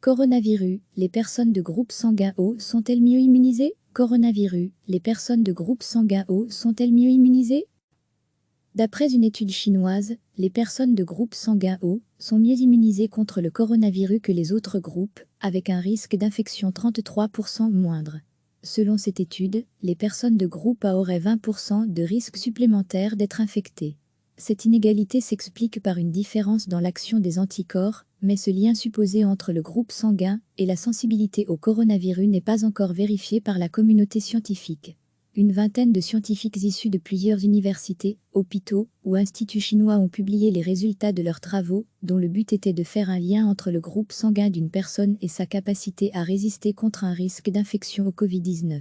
Coronavirus, les personnes de groupe sanguin O sont-elles mieux immunisées? Coronavirus, les personnes de groupe sanguin O sont-elles mieux immunisées? D'après une étude chinoise, les personnes de groupe sanguin O sont mieux immunisées contre le coronavirus que les autres groupes, avec un risque d'infection 33% moindre. Selon cette étude, les personnes de groupe A auraient 20% de risque supplémentaire d'être infectées. Cette inégalité s'explique par une différence dans l'action des anticorps, mais ce lien supposé entre le groupe sanguin et la sensibilité au coronavirus n'est pas encore vérifié par la communauté scientifique. Une vingtaine de scientifiques issus de plusieurs universités, hôpitaux ou instituts chinois ont publié les résultats de leurs travaux, dont le but était de faire un lien entre le groupe sanguin d'une personne et sa capacité à résister contre un risque d'infection au Covid-19.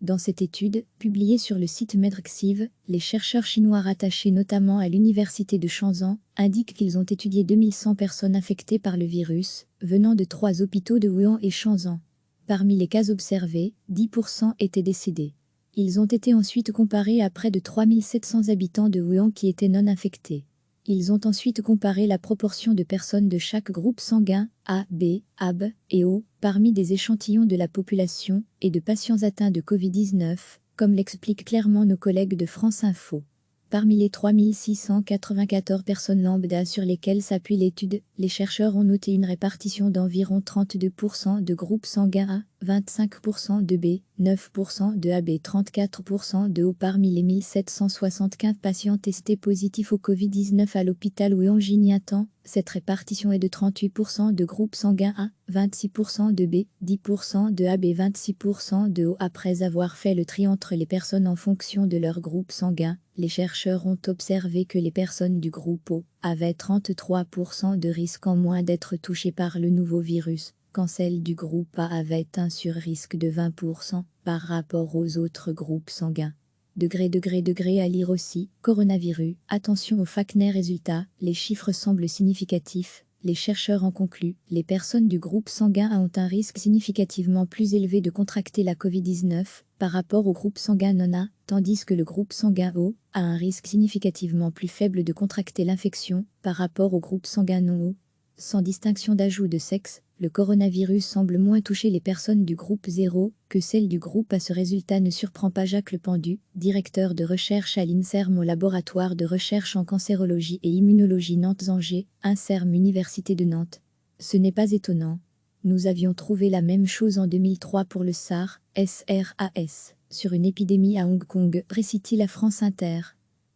Dans cette étude, publiée sur le site Medrxiv, les chercheurs chinois rattachés notamment à l'université de Shenzhen indiquent qu'ils ont étudié 2100 personnes infectées par le virus, venant de 3 hôpitaux de Wuhan et Shenzhen. Parmi les cas observés, 10% étaient décédés. Ils ont été ensuite comparés à près de 3700 habitants de Wuhan qui étaient non infectés. Ils ont ensuite comparé la proportion de personnes de chaque groupe sanguin, A, B, AB et O, parmi des échantillons de la population et de patients atteints de Covid-19, comme l'expliquent clairement nos collègues de France Info. Parmi les 3694 personnes lambda sur lesquelles s'appuie l'étude, les chercheurs ont noté une répartition d'environ 32% de groupes sanguins A, 25% de B, 9% de AB, 34% de O. Parmi les 1775 patients testés positifs au Covid-19 à l'hôpital Wuhan-Jinyatan, cette répartition est de 38% de groupes sanguins A, 26% de B, 10% de AB, 26% de O. Après avoir fait le tri entre les personnes en fonction de leur groupe sanguin, les chercheurs ont observé que les personnes du groupe O avaient 33% de risque en moins d'être touchées par le nouveau virus, quand celles du groupe A avaient un surrisque de 20% par rapport aux autres groupes sanguins. À lire aussi, coronavirus, attention aux FACNet résultats, les chiffres semblent significatifs. Les chercheurs en concluent, les personnes du groupe sanguin A ont un risque significativement plus élevé de contracter la Covid-19 par rapport au groupe sanguin non A, tandis que le groupe sanguin O a un risque significativement plus faible de contracter l'infection par rapport au groupe sanguin non O. Sans distinction d'âge ou de sexe, le coronavirus semble moins toucher les personnes du groupe 0 que celles du groupe A. Ce résultat ne surprend pas Jacques Lependu, directeur de recherche à l'INSERM au laboratoire de recherche en cancérologie et immunologie Nantes-Angers, INSERM Université de Nantes. Ce n'est pas étonnant. Nous avions trouvé la même chose en 2003 pour le SARS, sur une épidémie à Hong Kong, récite la France Inter.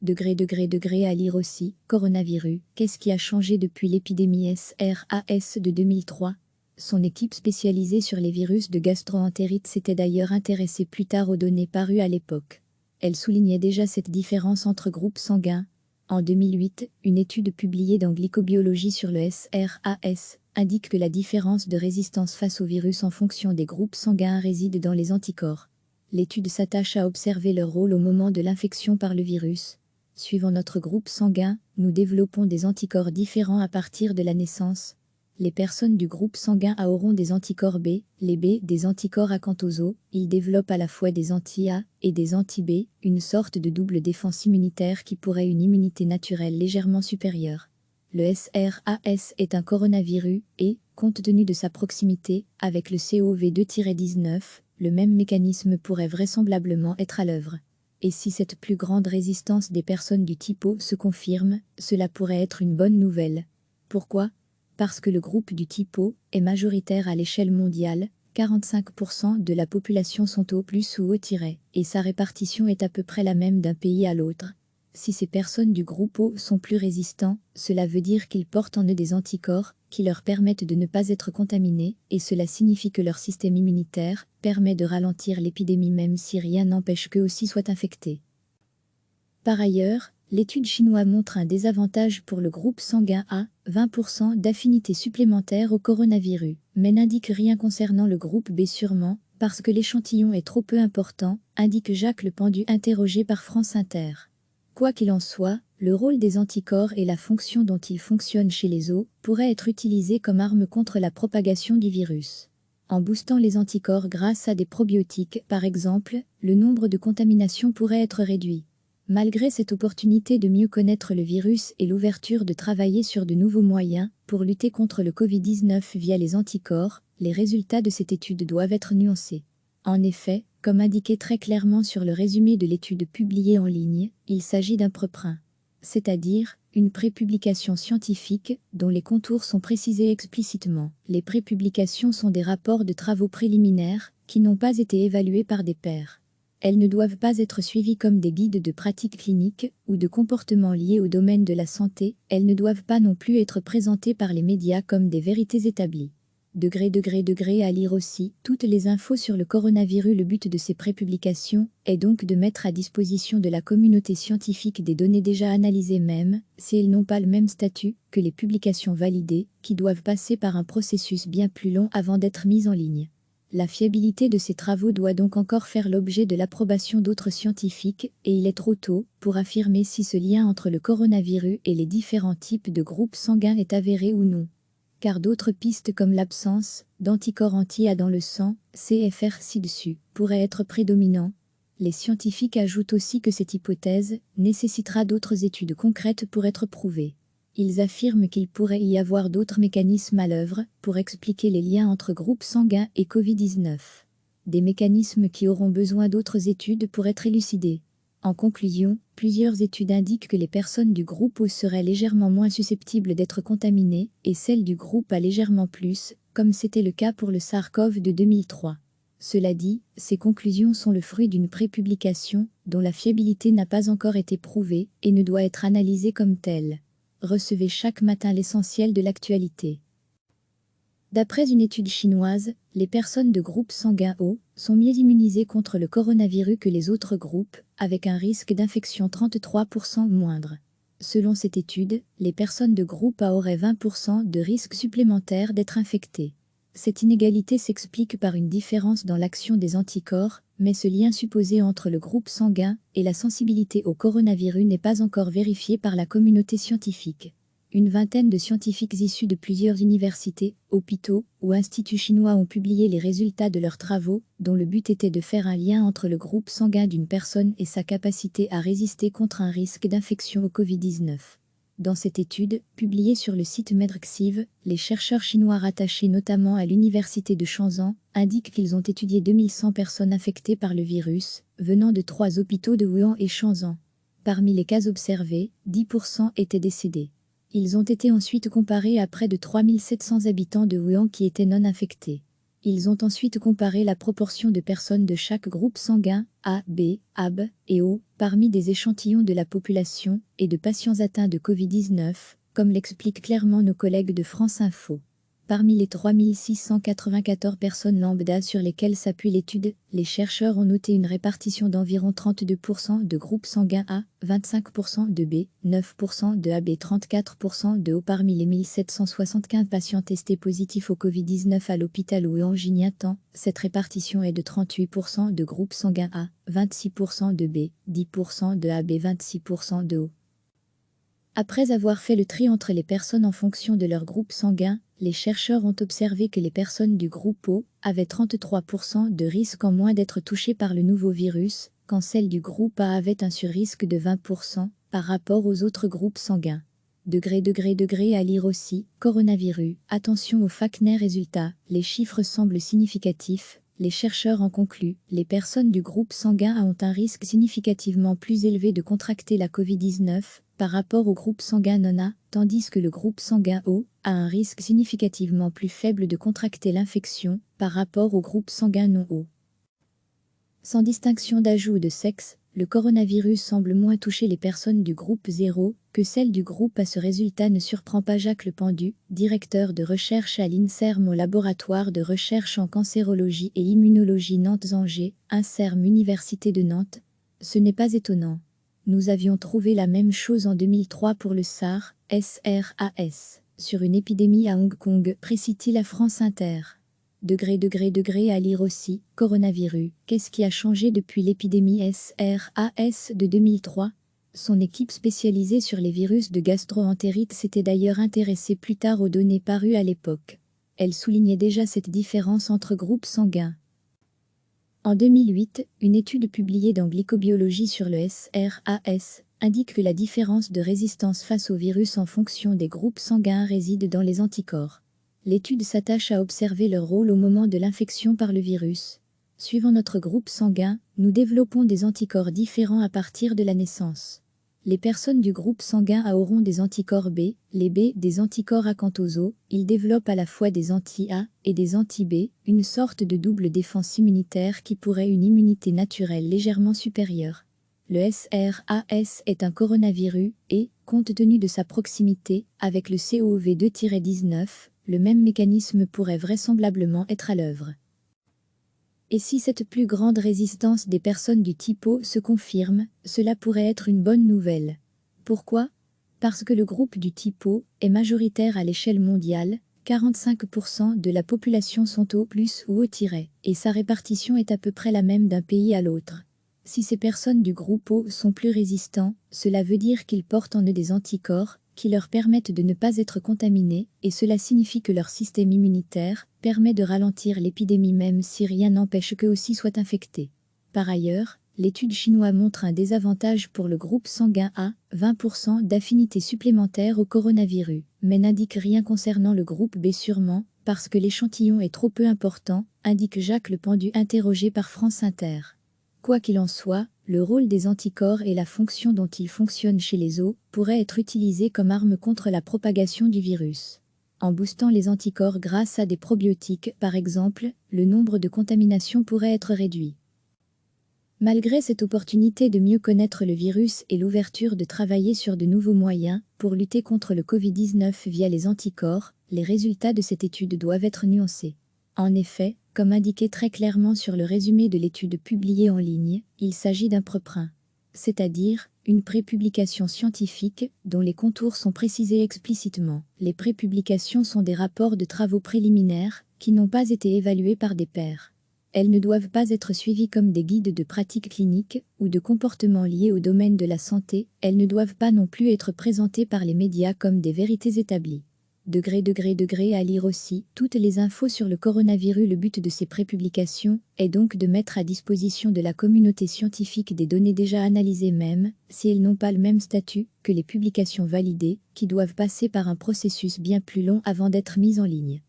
À lire aussi, coronavirus, qu'est-ce qui a changé depuis l'épidémie SRAS de 2003? Son équipe spécialisée sur les virus de gastro-entérite s'était d'ailleurs intéressée plus tard aux données parues à l'époque. Elle soulignait déjà cette différence entre groupes sanguins. En 2008, une étude publiée dans Glycobiologie sur le SRAS indique que la différence de résistance face au virus en fonction des groupes sanguins réside dans les anticorps. L'étude s'attache à observer leur rôle au moment de l'infection par le virus. Suivant notre groupe sanguin, nous développons des anticorps différents à partir de la naissance. Les personnes du groupe sanguin A auront des anticorps B, les B des anticorps A. Quant aux O, ils développent à la fois des anti-A et des anti-B, une sorte de double défense immunitaire qui pourrait une immunité naturelle légèrement supérieure. Le SRAS est un coronavirus et, compte tenu de sa proximité avec le CoV2-19, le même mécanisme pourrait vraisemblablement être à l'œuvre. Et si cette plus grande résistance des personnes du type O se confirme, cela pourrait être une bonne nouvelle. Pourquoi ? Parce que le groupe du type O est majoritaire à l'échelle mondiale, 45% de la population sont O+ ou O-, et sa répartition est à peu près la même d'un pays à l'autre. Si ces personnes du groupe O sont plus résistants, cela veut dire qu'ils portent en eux des anticorps qui leur permettent de ne pas être contaminés, et cela signifie que leur système immunitaire permet de ralentir l'épidémie même si rien n'empêche qu'eux aussi soient infectés. Par ailleurs, l'étude chinoise montre un désavantage pour le groupe sanguin A, 20% d'affinité supplémentaire au coronavirus, mais n'indique rien concernant le groupe B sûrement, parce que l'échantillon est trop peu important, indique Jacques Lependu interrogé par France Inter. Quoi qu'il en soit, le rôle des anticorps et la fonction dont ils fonctionnent chez les os pourraient être utilisés comme arme contre la propagation du virus. En boostant les anticorps grâce à des probiotiques, par exemple, le nombre de contaminations pourrait être réduit. Malgré cette opportunité de mieux connaître le virus et l'ouverture de travailler sur de nouveaux moyens pour lutter contre le Covid-19 via les anticorps, les résultats de cette étude doivent être nuancés. En effet, comme indiqué très clairement sur le résumé de l'étude publiée en ligne, il s'agit d'un preprint, c'est-à-dire une prépublication scientifique dont les contours sont précisés explicitement. Les prépublications sont des rapports de travaux préliminaires qui n'ont pas été évalués par des pairs. Elles ne doivent pas être suivies comme des guides de pratique clinique ou de comportements liés au domaine de la santé, elles ne doivent pas non plus être présentées par les médias comme des vérités établies. À lire aussi toutes les infos sur le coronavirus. Le but de ces prépublications est donc de mettre à disposition de la communauté scientifique des données déjà analysées, même si elles n'ont pas le même statut que les publications validées, qui doivent passer par un processus bien plus long avant d'être mises en ligne. La fiabilité de ces travaux doit donc encore faire l'objet de l'approbation d'autres scientifiques, et il est trop tôt pour affirmer si ce lien entre le coronavirus et les différents types de groupes sanguins est avéré ou non. Car d'autres pistes comme l'absence d'anticorps anti-A dans le sang, CFR ci-dessus, pourraient être prédominants. Les scientifiques ajoutent aussi que cette hypothèse nécessitera d'autres études concrètes pour être prouvée. Ils affirment qu'il pourrait y avoir d'autres mécanismes à l'œuvre pour expliquer les liens entre groupes sanguins et Covid-19. Des mécanismes qui auront besoin d'autres études pour être élucidés. En conclusion, plusieurs études indiquent que les personnes du groupe O seraient légèrement moins susceptibles d'être contaminées et celles du groupe A légèrement plus, comme c'était le cas pour le SARS-CoV de 2003. Cela dit, ces conclusions sont le fruit d'une prépublication dont la fiabilité n'a pas encore été prouvée et ne doit être analysée comme telle. Recevez chaque matin l'essentiel de l'actualité. D'après une étude chinoise, les personnes de groupe sanguin O sont mieux immunisées contre le coronavirus que les autres groupes, avec un risque d'infection 33% moindre. Selon cette étude, les personnes de groupe A auraient 20% de risque supplémentaire d'être infectées. Cette inégalité s'explique par une différence dans l'action des anticorps, mais ce lien supposé entre le groupe sanguin et la sensibilité au coronavirus n'est pas encore vérifié par la communauté scientifique. Une vingtaine de scientifiques issus de plusieurs universités, hôpitaux ou instituts chinois ont publié les résultats de leurs travaux, dont le but était de faire un lien entre le groupe sanguin d'une personne et sa capacité à résister contre un risque d'infection au Covid-19. Dans cette étude, publiée sur le site Medrxiv, les chercheurs chinois rattachés notamment à l'université de Shenzhen indiquent qu'ils ont étudié 2100 personnes infectées par le virus, venant de 3 hôpitaux de Wuhan et Shenzhen. Parmi les cas observés, 10% étaient décédés. Ils ont été ensuite comparés à près de 3700 habitants de Wuhan qui étaient non infectés. Ils ont ensuite comparé la proportion de personnes de chaque groupe sanguin, A, B, AB et O, parmi des échantillons de la population et de patients atteints de Covid-19, comme l'expliquent clairement nos collègues de France Info. Parmi les 3694 personnes lambda sur lesquelles s'appuie l'étude, les chercheurs ont noté une répartition d'environ 32% de groupes sanguins A, 25% de B, 9% de AB, 34% de O. Parmi les 1775 patients testés positifs au Covid-19 à l'hôpital ou en Jignatan, cette répartition est de 38% de groupes sanguins A, 26% de B, 10% de AB, 26% de O. Après avoir fait le tri entre les personnes en fonction de leur groupe sanguin, les chercheurs ont observé que les personnes du groupe O avaient 33% de risque en moins d'être touchées par le nouveau virus, quand celles du groupe A avaient un surrisque de 20% par rapport aux autres groupes sanguins. À lire aussi, coronavirus, attention aux FACNet résultats, les chiffres semblent significatifs. Les chercheurs en concluent, les personnes du groupe sanguin A ont un risque significativement plus élevé de contracter la Covid-19 par rapport au groupe sanguin non A, tandis que le groupe sanguin O a un risque significativement plus faible de contracter l'infection par rapport au groupe sanguin non O. Sans distinction d'âge ou de sexe, le coronavirus semble moins toucher les personnes du groupe 0 que celles du groupe A. Ce résultat ne surprend pas Jacques Lependu, directeur de recherche à l'INSERM au laboratoire de recherche en cancérologie et immunologie Nantes-Angers, INSERM Université de Nantes. Ce n'est pas étonnant. Nous avions trouvé la même chose en 2003 pour le SARS, sur une épidémie à Hong Kong, précise la France Inter. À lire aussi, coronavirus, qu'est-ce qui a changé depuis l'épidémie SRAS de 2003 ? Son équipe spécialisée sur les virus de gastro-entérite s'était d'ailleurs intéressée plus tard aux données parues à l'époque. Elle soulignait déjà cette différence entre groupes sanguins. En 2008, une étude publiée dans Glycobiologie sur le SRAS indique que la différence de résistance face au virus en fonction des groupes sanguins réside dans les anticorps. L'étude s'attache à observer leur rôle au moment de l'infection par le virus. Suivant notre groupe sanguin, nous développons des anticorps différents à partir de la naissance. Les personnes du groupe sanguin A auront des anticorps B, les B des anticorps acanthoso, ils développent à la fois des anti-A et des anti-B, une sorte de double défense immunitaire qui pourrait une immunité naturelle légèrement supérieure. Le SRAS est un coronavirus et, compte tenu de sa proximité avec le CoV2-19, le même mécanisme pourrait vraisemblablement être à l'œuvre. Et si cette plus grande résistance des personnes du type O se confirme, cela pourrait être une bonne nouvelle. Pourquoi? Parce que le groupe du type O est majoritaire à l'échelle mondiale, 45% de la population sont O+, ou O-, et sa répartition est à peu près la même d'un pays à l'autre. Si ces personnes du groupe O sont plus résistants, cela veut dire qu'ils portent en eux des anticorps qui leur permettent de ne pas être contaminés, et cela signifie que leur système immunitaire permet de ralentir l'épidémie même si rien n'empêche qu'eux aussi soient infectés. Par ailleurs, l'étude chinoise montre un désavantage pour le groupe sanguin A, 20% d'affinité supplémentaire au coronavirus, mais n'indique rien concernant le groupe B sûrement, parce que l'échantillon est trop peu important, indique Jacques Le Pendu interrogé par France Inter. Quoi qu'il en soit, le rôle des anticorps et la fonction dont ils fonctionnent chez les os pourraient être utilisés comme arme contre la propagation du virus. En boostant les anticorps grâce à des probiotiques, par exemple, le nombre de contaminations pourrait être réduit. Malgré cette opportunité de mieux connaître le virus et l'ouverture de travailler sur de nouveaux moyens pour lutter contre le Covid-19 via les anticorps, les résultats de cette étude doivent être nuancés. En effet, comme indiqué très clairement sur le résumé de l'étude publiée en ligne, il s'agit d'un preprint, c'est-à-dire une prépublication scientifique dont les contours sont précisés explicitement. Les prépublications sont des rapports de travaux préliminaires qui n'ont pas été évalués par des pairs. Elles ne doivent pas être suivies comme des guides de pratique clinique ou de comportements liés au domaine de la santé, elles ne doivent pas non plus être présentées par les médias comme des vérités établies. À lire aussi toutes les infos sur le coronavirus. Le but de ces prépublications est donc de mettre à disposition de la communauté scientifique des données déjà analysées même, si elles n'ont pas le même statut que les publications validées, qui doivent passer par un processus bien plus long avant d'être mises en ligne.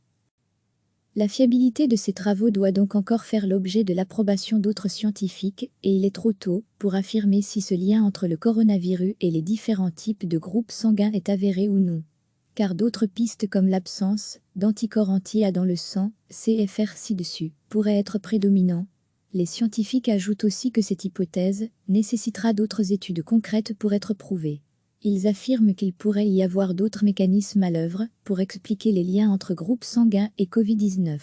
La fiabilité de ces travaux doit donc encore faire l'objet de l'approbation d'autres scientifiques, et il est trop tôt pour affirmer si ce lien entre le coronavirus et les différents types de groupes sanguins est avéré ou non. Car d'autres pistes comme l'absence d'anticorps anti-A dans le sang, CFR ci-dessus, pourraient être prédominants. Les scientifiques ajoutent aussi que cette hypothèse nécessitera d'autres études concrètes pour être prouvée. Ils affirment qu'il pourrait y avoir d'autres mécanismes à l'œuvre pour expliquer les liens entre groupes sanguins et Covid-19.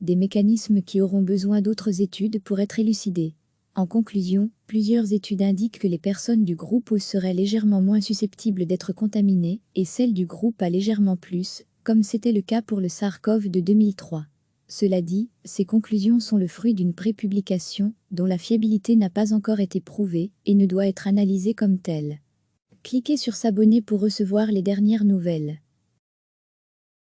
Des mécanismes qui auront besoin d'autres études pour être élucidés. En conclusion, plusieurs études indiquent que les personnes du groupe O seraient légèrement moins susceptibles d'être contaminées et celles du groupe A légèrement plus, comme c'était le cas pour le SARS-CoV de 2003. Cela dit, ces conclusions sont le fruit d'une prépublication dont la fiabilité n'a pas encore été prouvée et ne doit être analysée comme telle. Cliquez sur s'abonner pour recevoir les dernières nouvelles.